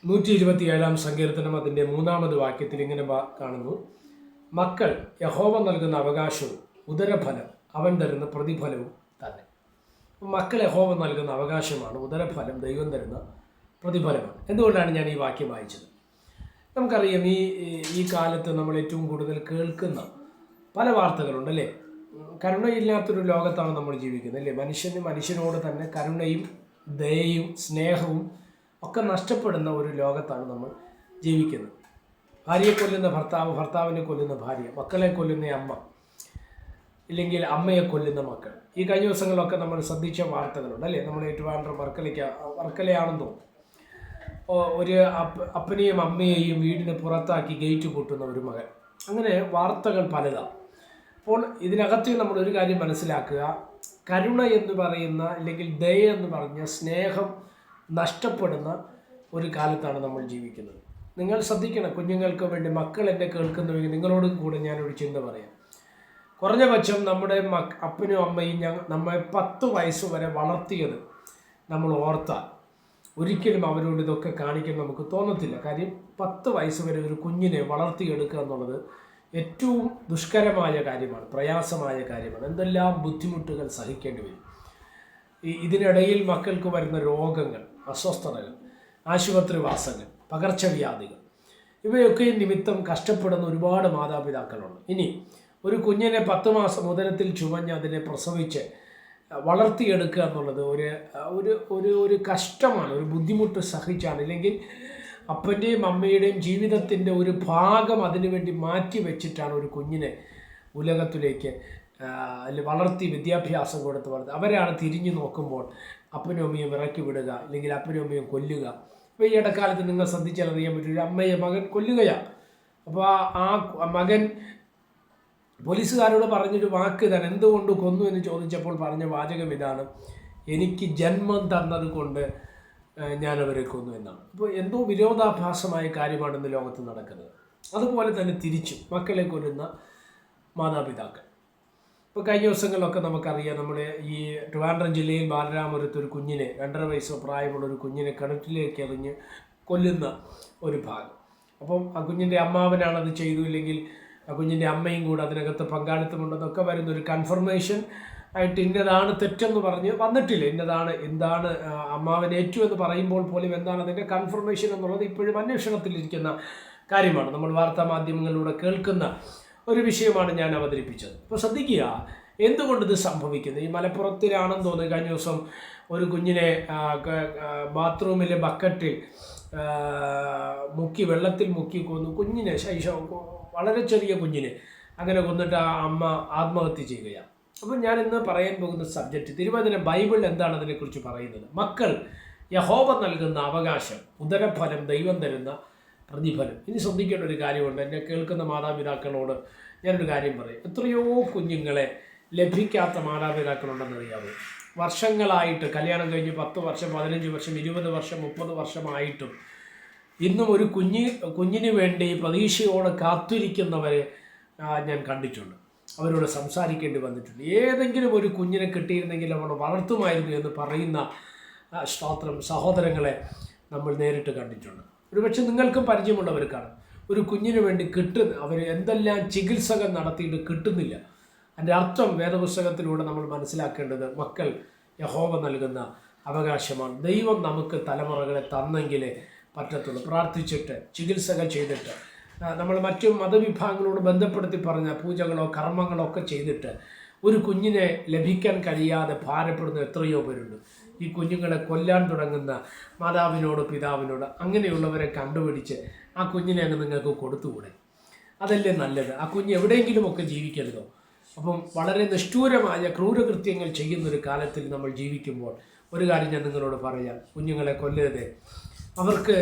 127 സങ്കീർത്തനം അതിൻ്റെ 3-ാമത് വാക്യത്തിൽ ഇങ്ങനെ കാണുന്നു: മക്കൾ യഹോവ നൽകുന്ന അവകാശവും ഉദരഫലം അവൻ തരുന്ന പ്രതിഫലവും തന്നെ. മക്കൾ യഹോവ നൽകുന്ന അവകാശമാണ്, ഉദരഫലം ദൈവം തരുന്ന പ്രതിഫലമാണ്. എന്തുകൊണ്ടാണ് ഞാൻ ഈ വാക്യം വായിച്ചത്? നമുക്കറിയാം, ഈ കാലത്ത് നമ്മൾ ഏറ്റവും കൂടുതൽ കേൾക്കുന്ന പല വാർത്തകളുണ്ട്, അല്ലേ? കരുണയില്ലാത്തൊരു ലോകത്താണ് നമ്മൾ ജീവിക്കുന്നത്, അല്ലേ? മനുഷ്യനോട് തന്നെ കരുണയും ദയയും സ്നേഹവും ഒക്കെ നഷ്ടപ്പെടുന്ന ഒരു ലോകത്താണ് നമ്മൾ ജീവിക്കുന്നത്. ഭാര്യയെ കൊല്ലുന്ന ഭർത്താവ്, ഭർത്താവിനെ കൊല്ലുന്ന ഭാര്യ, മക്കളെ കൊല്ലുന്ന അമ്മ, ഇല്ലെങ്കിൽ അമ്മയെ കൊല്ലുന്ന മക്കൾ. ഈ കഴിഞ്ഞ ദിവസങ്ങളിലൊക്കെ നമ്മൾ ശ്രദ്ധിച്ച വാർത്തകളുണ്ട്, അല്ലേ? നമ്മൾ ഏറ്റുവാണ്ടർ വർക്കലയാണെന്ന് തോന്നുന്നു. ഒരു അപ്പനെയും അമ്മയെയും വീടിന് പുറത്താക്കി ഗേറ്റ് പൊട്ടുന്ന ഒരു മകൻ. അങ്ങനെ വാർത്തകൾ പലതാണ്. അപ്പോൾ ഇതിനകത്ത് നമ്മൾ ഒരു കാര്യം മനസ്സിലാക്കുക: കരുണ എന്ന് പറയുന്ന, അല്ലെങ്കിൽ ദയ എന്ന് പറഞ്ഞ സ്നേഹം നഷ്ടപ്പെടുന്ന ഒരു കാലത്താണ് നമ്മൾ ജീവിക്കുന്നത്. നിങ്ങൾ ശ്രദ്ധിക്കണം, കുഞ്ഞുങ്ങൾക്ക് വേണ്ടി. മക്കൾ എന്നെ കേൾക്കുന്നുവെങ്കിൽ നിങ്ങളോടും കൂടെ ഞാനൊരു ചിന്ത പറയാം. കുറഞ്ഞ പക്ഷം നമ്മുടെ അപ്പനും അമ്മയും നമ്മെ 10 വയസ്സ് വരെ വളർത്തിയത് നമ്മൾ ഓർത്താൽ ഒരിക്കലും അവരോട് ഇതൊക്കെ കാണിക്കാൻ നമുക്ക് തോന്നത്തില്ല. കാര്യം 10 വയസ്സ് വരെ ഒരു കുഞ്ഞിനെ വളർത്തിയെടുക്കുക എന്നുള്ളത് ഏറ്റവും ദുഷ്കരമായ കാര്യമാണ്, പ്രയാസമായ കാര്യമാണ്. എന്തെല്ലാം ബുദ്ധിമുട്ടുകൾ സഹിക്കേണ്ടി വരും. ഇതിനിടയിൽ മക്കൾക്ക് വരുന്ന രോഗങ്ങൾ, അസ്വസ്ഥതകൾ, ആശുപത്രിവാസങ്ങൾ, പകർച്ചവ്യാധികൾ, ഇവയൊക്കെ നിമിത്തം കഷ്ടപ്പെടുന്ന ഒരുപാട് മാതാപിതാക്കളുണ്ട്. ഇനി ഒരു കുഞ്ഞിനെ 10 മാസം ഉദരത്തിൽ ചുമഞ്ഞ് അതിനെ പ്രസവിച്ച് വളർത്തിയെടുക്കുക എന്നുള്ളത് ഒരു കഷ്ടമാണ്, ഒരു ബുദ്ധിമുട്ട് സഹിച്ചാണ്. ഇല്ലെങ്കിൽ അപ്പൻ്റെയും അമ്മയുടെയും ജീവിതത്തിൻ്റെ ഒരു ഭാഗം അതിനുവേണ്ടി മാറ്റി വെച്ചിട്ടാണ് ഒരു കുഞ്ഞിനെ ഉലകത്തിലേക്ക് വളർത്തി വിദ്യാഭ്യാസം കൊടുത്ത് വളർത്തി. അവരാണ് തിരിഞ്ഞു നോക്കുമ്പോൾ അപ്പനും അമ്മയും ഇറക്കി വിടുക, അല്ലെങ്കിൽ അപ്പനും അമ്മയും കൊല്ലുക. ഇപ്പോൾ ഈ ഇടക്കാലത്ത് നിങ്ങൾ ശ്രദ്ധിച്ചാൽ അറിയാൻ പറ്റും, ഒരു അമ്മയെ മകൻ കൊല്ലുകയാണ്. അപ്പോൾ ആ മകൻ പോലീസുകാരോട് പറഞ്ഞൊരു വാക്ക് ഇതാണ്: എന്തുകൊണ്ട് കൊന്നു എന്ന് ചോദിച്ചപ്പോൾ പറഞ്ഞ വാചകം ഇതാണ്: എനിക്ക് ജന്മം തന്നത് കൊണ്ട് ഞാനവരെ കൊന്നു എന്നാണ്. അപ്പോൾ എന്തോ വിരോധാഭാസമായ കാര്യമാണ് ഇന്ന് ലോകത്ത് നടക്കുന്നത്. അതുപോലെ തന്നെ തിരിച്ചും മക്കളെ കൊല്ലുന്ന മാതാപിതാക്കൾ. ഇപ്പോൾ കഴിഞ്ഞ ദിവസങ്ങളിലൊക്കെ നമുക്കറിയാം, നമ്മുടെ ഈ ട്രിവാൻഡ്രം ജില്ലയിൽ ബാലരാമപുരത്ത് ഒരു കുഞ്ഞിനെ, 2.5 വയസ്സ് പ്രായമുള്ള ഒരു കുഞ്ഞിനെ കിണറ്റിലേക്ക് എറിഞ്ഞ് കൊല്ലുന്ന ഒരു ഭാഗം. അപ്പം ആ കുഞ്ഞിൻ്റെ അമ്മാവനാണത് ചെയ്തു, ഇല്ലെങ്കിൽ ആ കുഞ്ഞിൻ്റെ അമ്മയും കൂടെ അതിനകത്ത് പങ്കാളിത്തമുണ്ടെന്നൊക്കെ വരുന്നൊരു കൺഫർമേഷൻ ആയിട്ട് ഇന്നതാണ് തെറ്റെന്ന് പറഞ്ഞ് വന്നിട്ടില്ല. എന്താണ് അമ്മാവനേറ്റു എന്ന് പറയുമ്പോൾ പോലും എന്താണ് അതിൻ്റെ കൺഫർമേഷൻ എന്നുള്ളത് ഇപ്പോഴും അന്വേഷണത്തിലിരിക്കുന്ന കാര്യമാണ്. നമ്മൾ വാർത്താ മാധ്യമങ്ങളിലൂടെ കേൾക്കുന്ന ഒരു വിഷയമാണ് ഞാൻ അവതരിപ്പിച്ചത്. അപ്പോൾ ശ്രദ്ധിക്കുക, എന്തുകൊണ്ടിത് സംഭവിക്കുന്നത്. ഈ മലപ്പുറത്തിലാണെന്ന് തോന്നുന്നു, കഴിഞ്ഞ ദിവസം ഒരു കുഞ്ഞിനെ ബാത്റൂമിലെ ബക്കറ്റിൽ വെള്ളത്തിൽ മുക്കി കൊന്നു. കുഞ്ഞിനെ, വളരെ ചെറിയ കുഞ്ഞിനെ അങ്ങനെ കൊന്നിട്ട് ആ അമ്മ ആത്മഹത്യ ചെയ്യുകയാണ്. അപ്പോൾ ഞാൻ ഇന്ന് പറയാൻ പോകുന്ന സബ്ജക്റ്റ്, തിരുവചന ബൈബിൾ എന്താണ് അതിനെക്കുറിച്ച് പറയുന്നത്. മക്കൾ യഹോവ നൽകുന്ന അവകാശം, ഉദരഫലം ദൈവം തരുന്ന പ്രതിഫലം. ഇനി ശ്രദ്ധിക്കേണ്ട ഒരു കാര്യമുണ്ട്. എന്നെ കേൾക്കുന്ന മാതാപിതാക്കളോട് ഞാനൊരു കാര്യം പറയും. എത്രയോ കുഞ്ഞുങ്ങളെ ലഭിക്കാത്ത മാതാപിതാക്കളുണ്ടെന്നറിയാമോ? വർഷങ്ങളായിട്ട്, കല്യാണം കഴിഞ്ഞ് 10 വർഷം, 15 വർഷം, 20 വർഷം, 30 വർഷമായിട്ടും ഇന്നും ഒരു കുഞ്ഞിന് വേണ്ടി പ്രതീക്ഷയോടെ കാത്തിരിക്കുന്നവരെ ഞാൻ കണ്ടിട്ടുണ്ട്. അവരോട് സംസാരിക്കേണ്ടി വന്നിട്ടുണ്ട്. ഏതെങ്കിലും ഒരു കുഞ്ഞിനെ കിട്ടിയിരുന്നെങ്കിൽ അവൾ വളർത്തുമായിരുന്നു എന്ന് പറയുന്ന സഹോദരങ്ങളെ നമ്മൾ നേരിട്ട് കണ്ടിട്ടുണ്ട്. ഒരുപക്ഷെ നിങ്ങൾക്കും പരിചയമുള്ളവർക്കാണ്. ഒരു കുഞ്ഞിന് വേണ്ടി അവർ എന്തെല്ലാം ചികിത്സകൾ നടത്തിയിട്ട് കിട്ടുന്നില്ല. അതിൻ്റെ അർത്ഥം വേദപുസ്തകത്തിലൂടെ നമ്മൾ മനസ്സിലാക്കേണ്ടത്, മക്കൾ യഹോവ നൽകുന്ന അവകാശമാണ്. ദൈവം നമുക്ക് തലമുറകളെ തന്നെങ്കിലേ പറ്റത്തുള്ളൂ. പ്രാർത്ഥിച്ചിട്ട്, ചികിത്സകൾ ചെയ്തിട്ട്, നമ്മൾ മറ്റു മതവിഭാഗങ്ങളോട് ബന്ധപ്പെടുത്തി പറഞ്ഞ പൂജകളോ കർമ്മങ്ങളോ ഒക്കെ ചെയ്തിട്ട് ഒരു കുഞ്ഞിനെ ലഭിക്കാൻ കഴിയാതെ ഭാരപ്പെടുന്ന എത്രയോ പേരുണ്ട്. ഈ കുഞ്ഞുങ്ങളെ കൊല്ലാൻ തുടങ്ങുന്ന മാതാവിനോട്, പിതാവിനോട്, അങ്ങനെയുള്ളവരെ കണ്ടുപിടിച്ച് ആ കുഞ്ഞിനെ അങ്ങ് നിങ്ങൾക്ക് കൊടുത്തുകൂടെ? അതല്ലേ നല്ലത്? ആ കുഞ്ഞ് എവിടെയെങ്കിലുമൊക്കെ ജീവിക്കരുതോ? അപ്പം വളരെ നിഷ്ഠൂരമായ ക്രൂരകൃത്യങ്ങൾ ചെയ്യുന്നൊരു കാലത്തിൽ നമ്മൾ ജീവിക്കുമ്പോൾ ഒരു കാര്യം ഞാൻ നിങ്ങളോട് പറയാം: കുഞ്ഞുങ്ങളെ കൊല്ലരുത്. അവർക്ക്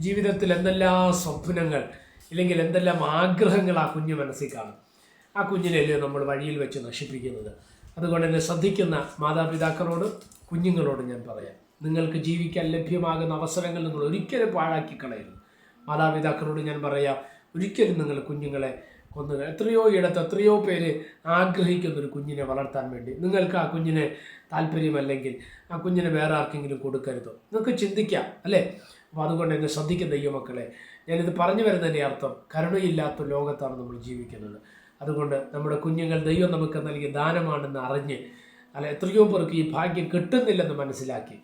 ജീവിതത്തിൽ എന്തെല്ലാം സ്വപ്നങ്ങൾ, ഇല്ലെങ്കിൽ എന്തെല്ലാം ആഗ്രഹങ്ങൾ ആ കുഞ്ഞ് മനസ്സിൽ കാണും. ആ കുഞ്ഞിനല്ലേ നമ്മൾ വഴിയിൽ വെച്ച് നശിപ്പിക്കുന്നത്. അതുകൊണ്ട് തന്നെ ശ്രദ്ധിക്കുന്ന മാതാപിതാക്കളോട്, കുഞ്ഞുങ്ങളോട് ഞാൻ പറയാം, നിങ്ങൾക്ക് ജീവിക്കാൻ ലഭ്യമാകുന്ന അവസരങ്ങൾ നിങ്ങൾ ഒരിക്കലും പാഴാക്കി കളയരുത്. മാതാപിതാക്കളോട് ഞാൻ പറയാം, ഒരിക്കലും നിങ്ങൾ കുഞ്ഞുങ്ങളെ കൊന്നുക. എത്രയോ പേര് ആഗ്രഹിക്കുന്നൊരു കുഞ്ഞിനെ വളർത്താൻ വേണ്ടി. നിങ്ങൾക്ക് ആ കുഞ്ഞിനെ താല്പര്യമല്ലെങ്കിൽ ആ കുഞ്ഞിനെ വേറെ ആർക്കെങ്കിലും കൊടുക്കരുതോ? നിങ്ങൾക്ക് ചിന്തിക്കാം, അല്ലേ? അപ്പോൾ അതുകൊണ്ട് എന്നെ ശ്രദ്ധിക്കുന്ന ദൈവമക്കളെ, ഞാനിത് പറഞ്ഞു വരുന്നതിൻ്റെ അർത്ഥം കരുണയില്ലാത്ത ലോകത്താണ് നമ്മൾ ജീവിക്കുന്നത്. അതുകൊണ്ട് നമ്മുടെ കുഞ്ഞുങ്ങൾ ദൈവം നമുക്ക് നൽകിയ ദാനമാണെന്ന് അറിഞ്ഞ്, അല്ല എത്രയോ പേർക്ക് ഈ ഭാഗ്യം കിട്ടുന്നില്ലെന്ന് മനസ്സിലാക്കി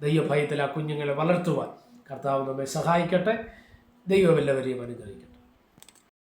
ദൈവഭയത്തിൽ ആ കുഞ്ഞുങ്ങളെ വളർത്തുവാൻ കർത്താവ് നമ്മെ സഹായിക്കട്ടെ. ദൈവം എല്ലാവരെയും അനുഗ്രഹിക്കട്ടെ.